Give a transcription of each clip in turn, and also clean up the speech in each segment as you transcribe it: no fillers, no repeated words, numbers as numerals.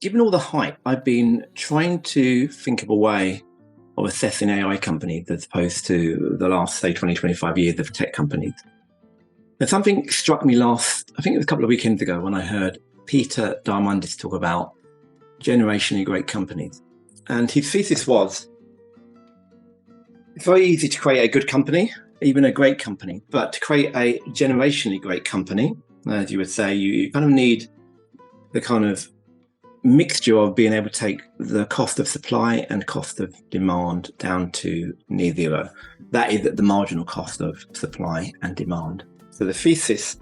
given all the hype, I've been trying to think of a way of assessing AI companies as opposed to the last, say, 20, 25 years of tech companies. And something struck me I think it was a couple of weekends ago when I heard Peter Diamandis talk about generationally great companies. And his thesis was, it's very easy to create a good company, even a great company, but to create a generationally great company, as you would say, you kind of need the kind of mixture of being able to take the cost of supply and cost of demand down to near zero. That is at the marginal cost of supply and demand. So the thesis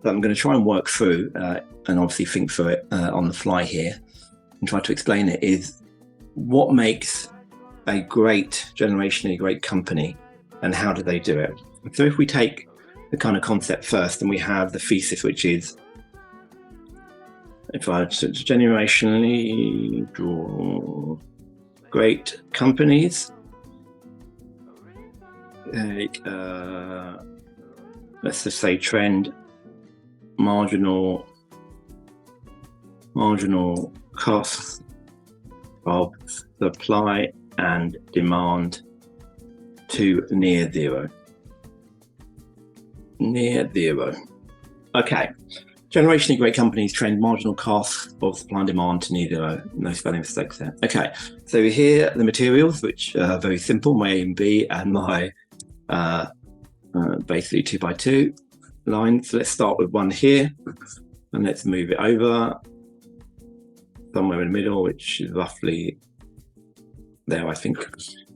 that I'm going to try and work through and obviously think through it on the fly here and try to explain it is what makes a great generationally great company and how do they do it? So if we take the kind of concept first and we have the thesis, which is if I generationally draw great companies, let's just say trend marginal costs of supply and demand to near zero. Near zero. Okay. Generationally great companies trend marginal costs of supply and demand to near zero. No spelling mistakes there. Okay. So here are the materials, which are very simple, my A and B and my basically 2x2 lines. So let's start with one here and let's move it over somewhere in the middle, which is roughly there, I think.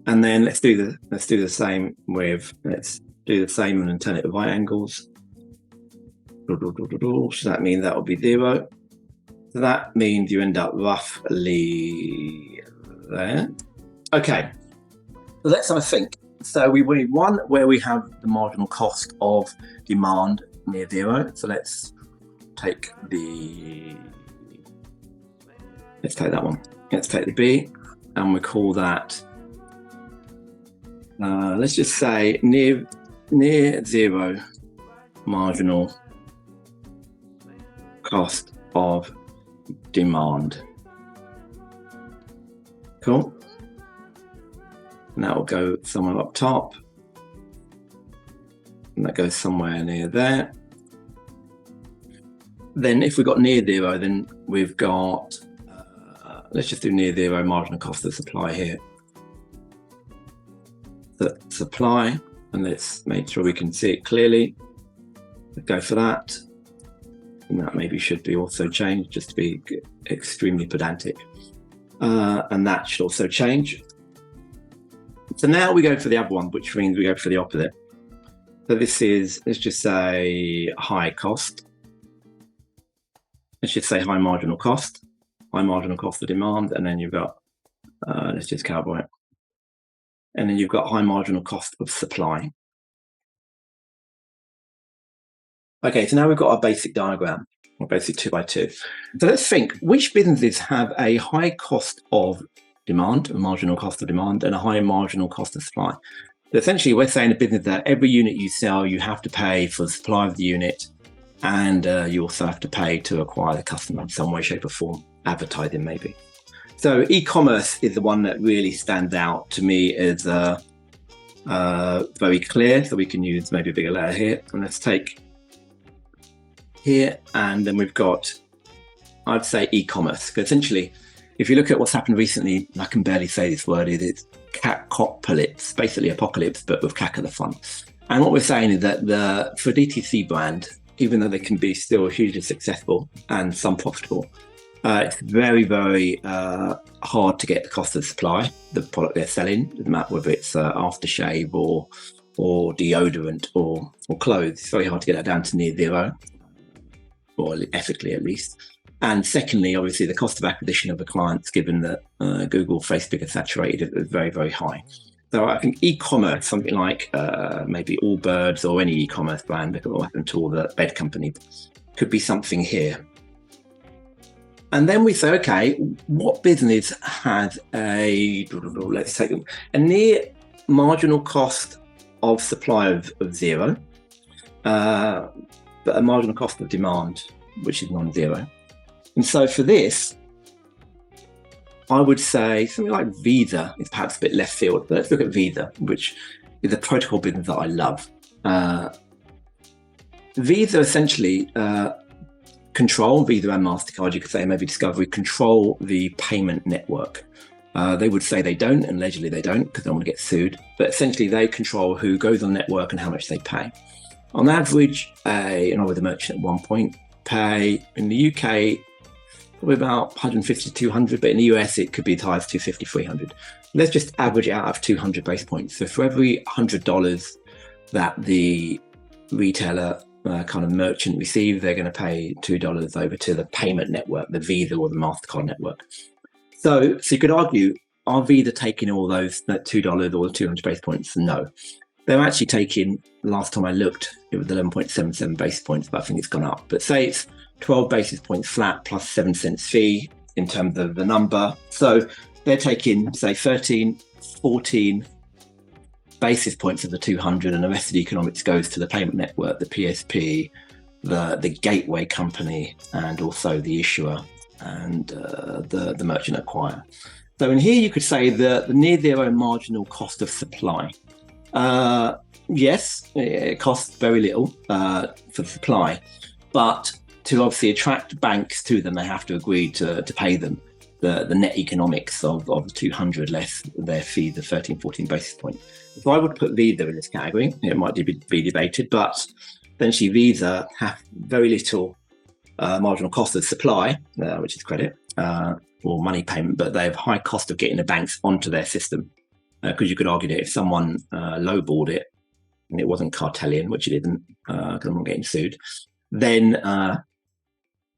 And then let's do the same and turn it at right angles. So that means that will be zero. So that means you end up roughly there. Okay, so let's have a think. So we need one where we have the marginal cost of demand near zero. So let's take that one. Let's take the B and we call that, let's just say near zero marginal cost of demand. Cool. And that will go somewhere up top. And that goes somewhere near there. Then if we've got near zero, then we've got, let's just do near zero marginal cost of supply here. The supply, and let's make sure we can see it clearly. Let's go for that. And that maybe should be also changed just to be extremely pedantic. And that should also change. So now we go for the other one, which means we go for the opposite. So this is, let's just say high cost. Let's just say high marginal cost of demand. And then you've got, let's just cowboy it. And then you've got high marginal cost of supply. Okay, so now we've got our basic diagram, or basic 2x2. So let's think, which businesses have a high cost of demand, a marginal cost of demand, and a high marginal cost of supply? So essentially, we're saying a business that every unit you sell, you have to pay for the supply of the unit, and you also have to pay to acquire the customer in some way, shape, or form, advertising maybe. So e-commerce is the one that really stands out to me as very clear. So we can use maybe a bigger letter here, and let's take here, and then we've got, I'd say e-commerce. Essentially, if you look at what's happened recently, I can barely say this word, it's cacopocalypse, basically apocalypse, but with cac at the front. And what we're saying is that for DTC brand, even though they can be still hugely successful and some profitable, it's very, very hard to get the cost of supply, the product they're selling, no matter whether it's aftershave or deodorant or clothes. It's very hard to get that down to near zero, or ethically at least. And secondly, obviously, the cost of acquisition of the clients, given that Google, Facebook are saturated, is very, very high. So I think e-commerce, something like maybe Allbirds or any e-commerce brand, because what happened to all the bed companies, could be something here. And then we say, okay, what business has let's take a near marginal cost of supply of zero, but a marginal cost of demand, which is non-zero. And so for this, I would say something like Visa is perhaps a bit left field, but let's look at Visa, which is a protocol business that I love. Visa essentially control, Visa and MasterCard, you could say, maybe Discovery, control the payment network. They would say they don't, and allegedly they don't, because they don't want to get sued. But essentially, they control who goes on the network and how much they pay. On average, I was a merchant at one point, pay in the UK probably about 150 to 200, but in the US it could be as high as 250, 300. Let's just average it out of 200 base points. So for every $100 that the retailer kind of merchant receives, they're going to pay $2 over to the payment network, the Visa or the MasterCard network. So you could argue, are Visa taking all those $2 or 200 base points? No. They're actually taking, last time I looked, it was 11.77 basis points, but I think it's gone up. But say it's 12 basis points flat plus 7 cents fee in terms of the number. So they're taking, say, 13, 14 basis points of the 200, and the rest of the economics goes to the payment network, the PSP, the gateway company, and also the issuer and the merchant acquirer. So in here you could say the near zero marginal cost of supply. Yes, it costs very little for the supply, but to obviously attract banks to them, they have to agree to pay them the net economics of the 200 less their fee, the 13, 14 basis points. So I would put Visa in this category. It might be debated, but essentially Visa have very little marginal cost of supply, which is credit or money payment, but they have high cost of getting the banks onto their system. Because you could argue that if someone lowballed it and it wasn't cartellian, which it isn't, because I'm not getting sued, then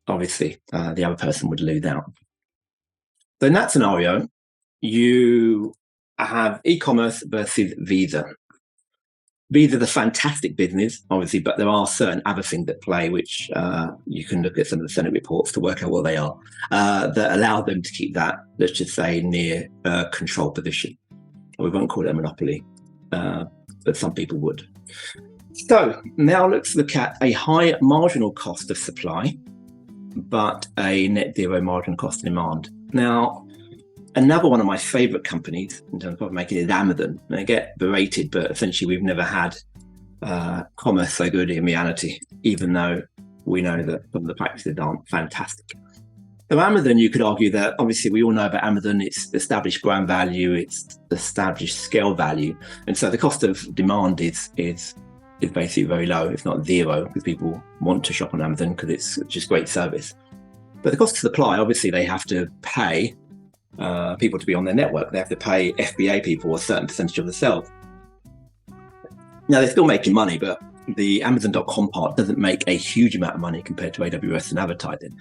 obviously the other person would lose out. So in that scenario, you have e-commerce versus Visa. Visa is a fantastic business, obviously, but there are certain other things that play, which you can look at some of the Senate reports to work out what they are, that allow them to keep that, let's just say, near control position. We won't call it a monopoly, but some people would. So now let's look at a high marginal cost of supply, but a net zero marginal cost of demand. Now, another one of my favorite companies in terms of making is Amazon. They get berated, but essentially we've never had commerce so good in reality, even though we know that some of the practices aren't fantastic. So Amazon, you could argue that obviously we all know about Amazon, it's established brand value, it's established scale value. And so the cost of demand is basically very low, if not zero, because people want to shop on Amazon because it's just great service. But the cost of supply, obviously they have to pay people to be on their network. They have to pay FBA people a certain percentage of the sales. Now they're still making money, but the Amazon.com part doesn't make a huge amount of money compared to AWS and advertising.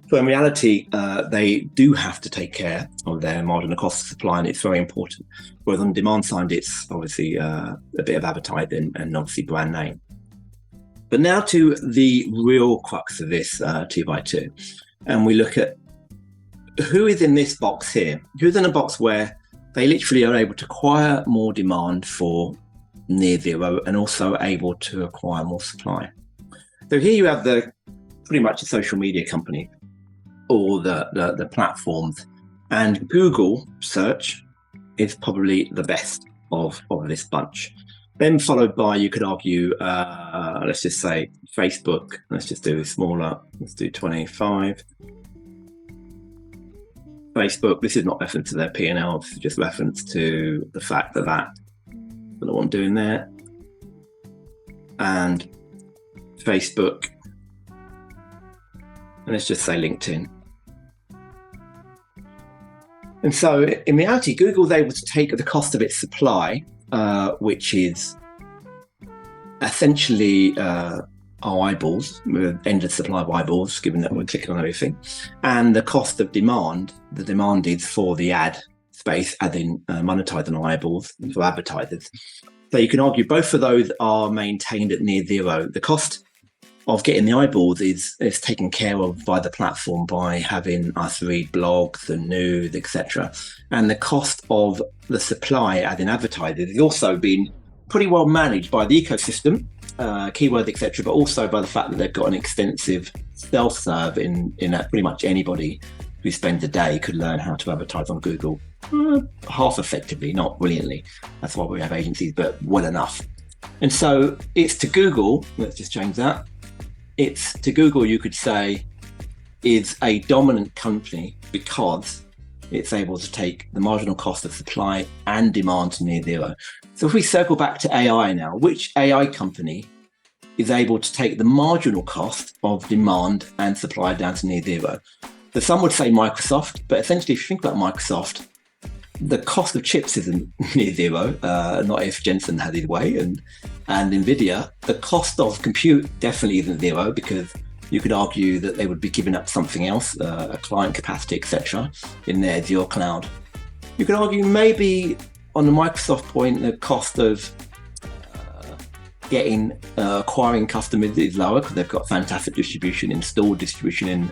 So in reality, they do have to take care of their marginal cost of supply, and it's very important. Whereas on the demand side, it's obviously a bit of advertising and obviously brand name. But now to the real crux of this 2x2. And we look at who is in this box here. Who's in a box where they literally are able to acquire more demand for near zero and also able to acquire more supply. So here you have pretty much a social media company, or the platforms, and Google search is probably the best of this bunch. Then followed by, you could argue, let's just say Facebook. Let's just do smaller. Let's do 25. Facebook, this is not reference to their P&L, this is just reference to the fact that I don't know what I'm doing there. And Facebook, and let's just say LinkedIn. And so in reality, Google's able to take the cost of its supply, which is essentially our eyeballs, endless supply of eyeballs, given that we're clicking on everything, and the cost of demand, the demand is for the ad space, as in monetizing eyeballs for advertisers. So you can argue both of those are maintained at near zero. The cost of getting the eyeballs is taken care of by the platform by having us read blogs and news, etc. And the cost of the supply, as in advertisers, is also been pretty well managed by the ecosystem, keywords, etc., but also by the fact that they've got an extensive self-serve in that pretty much anybody who spends a day could learn how to advertise on Google half effectively, not brilliantly. That's why we have agencies, but well enough. And so it's to Google, let's just change that. It's to Google, you could say, is a dominant company because it's able to take the marginal cost of supply and demand to near zero. So if we circle back to AI now, which AI company is able to take the marginal cost of demand and supply down to near zero? So some would say Microsoft, but essentially if you think about Microsoft, the cost of chips isn't near zero, not if Jensen had his way, and NVIDIA, the cost of compute definitely isn't zero, because you could argue that they would be giving up something else, a client capacity, etc., in their Azure cloud. You could argue maybe on the Microsoft point, the cost of acquiring customers is lower because they've got fantastic distribution, installed distribution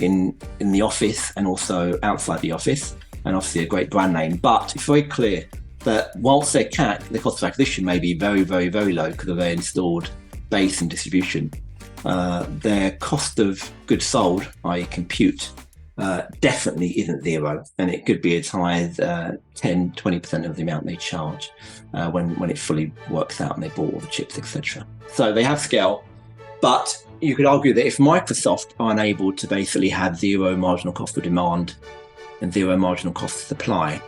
in the office and also outside the office, and obviously a great brand name. But it's very clear that whilst their CAC, their cost of acquisition, may be very, very, very low because of their installed base and distribution, their cost of goods sold, i.e. compute, definitely isn't zero, and it could be as high as 10-20% of the amount they charge when it fully works out and they bought all the chips, etc. So they have scale, but you could argue that if Microsoft are unable to basically have zero marginal cost of demand and zero marginal cost of supply,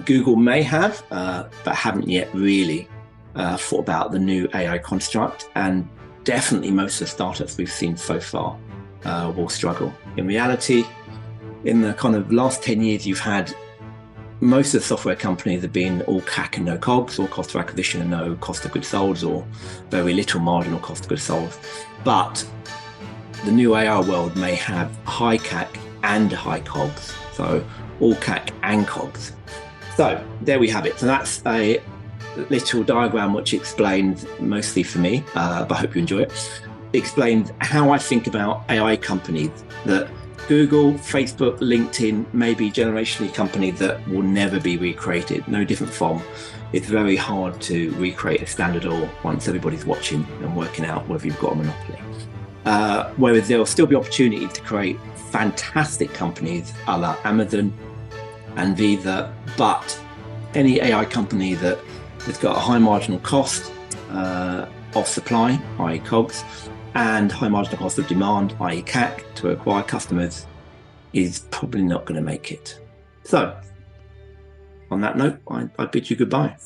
Google may have, but haven't yet really thought about the new AI construct, and definitely most of the startups we've seen so far will struggle. In reality, in the kind of last 10 years, you've had most of the software companies have been all CAC and no COGS, or cost of acquisition and no cost of goods sold, or very little marginal cost of goods sold. But the new AI world may have high CAC and high COGS, so all CAC and COGS. So there we have it. So that's a little diagram which explains, mostly for me, but I hope you enjoy it, explains how I think about AI companies that Google, Facebook, LinkedIn may be generationally companies that will never be recreated, no different from. It's very hard to recreate a standard oil once everybody's watching and working out whether you've got a monopoly. Whereas there will still be opportunities to create fantastic companies a la Amazon and Visa, but any AI company that has got a high marginal cost of supply, i.e. COGS, and high marginal cost of demand, i.e. CAC, to acquire customers, is probably not going to make it. So, on that note, I bid you goodbye.